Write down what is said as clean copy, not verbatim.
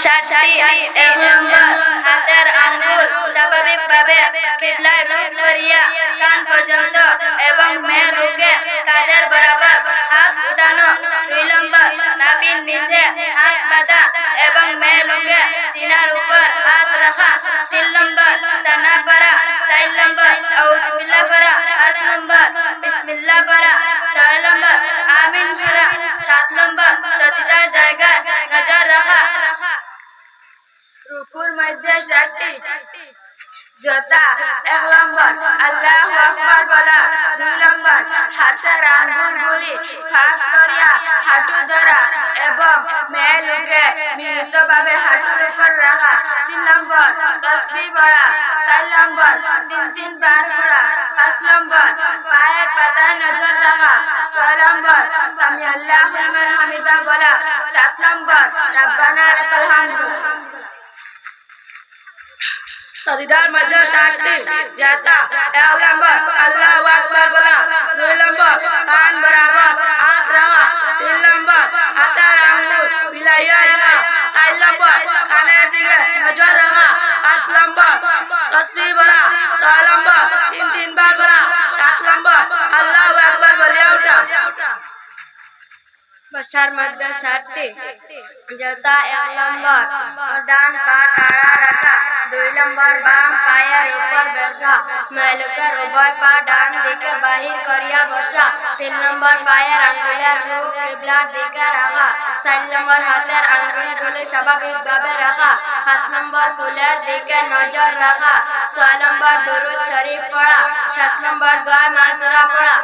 সাতটি এক নম্বর হাতের আঙ্গুল স্বাভাবিকভাবে কিবলায় মুখ করিয়া কান পর্যন্ত এবং মেরুকে কাঁধের বরাবর হাত উঠানো। 2 নম্বর নাভির নিচে হাত বাঁধা এবং মেরুকে সিনার উপর হাত রাখা। 3 নম্বর সানা পড়া। 4 নম্বর আউযু বিল্লাহ পড়া। 5 নম্বর বিসমিল্লাহ পড়া। 6 নম্বর আমিন পড়া। 7 নম্বর সজদার জায়গায় নজর রাখা। রুকুর মধ্যে 7টি জোতা। 1 নম্বর আল্লাহু আকবার বলা। 2 নম্বর হাতের আঙ্গুলগুলি ফাঁক করিয়া হাঁটু ধরা এবং মেরুকে মিলিতভাবে হাঁটুর উপর রাখা। 3 নম্বর তাসবিহ পড়া। 4 নম্বর 3 বার পড়া। 5 নম্বর পায়ের পাতায় নজর রাখা। 6 নম্বর সামি আল্লাহু লিমান হামিদা বলা। 7 নম্বর রাব্বানা লাকাল হামদ। সজদার মধ্যে 7টি জোতা। 1 নম্বর আল্লাহু আকবার বলা। 2 নম্বর কান বরাবর হাত রাখা। 3 নম্বর হাতের আঙ্গুল মিলাইয়া রাখা। 4 নম্বর কানের দিকে নজর রাখা। 5 নম্বর তাসবিহ বলা। 6 নম্বর 3 বার বলা। 7 নম্বর আল্লাহু আকবার বলিয়া ওঠা। বসার মধ্যে 7টি জোতা। 1 নম্বর ডান পা খাড়া রাখা। 2 নম্বর বাম পায়ের উপর বসা। মেলুকের উভয় পা ডান দিকে বাহির করিয়া বসা। 3 নম্বর পায়ের আঙ্গুলের মুখ কিবলার দিকে রাখা। 4 নম্বর হাতের আঙ্গুলগুলি স্বাভাবিকভাবে রাখা। 5 নম্বর ফুলের দিকে নজর রাখা। 6 নম্বর দুরূদ শরীফ পড়া। 7 নম্বর দোয়া মাসুরা পড়া।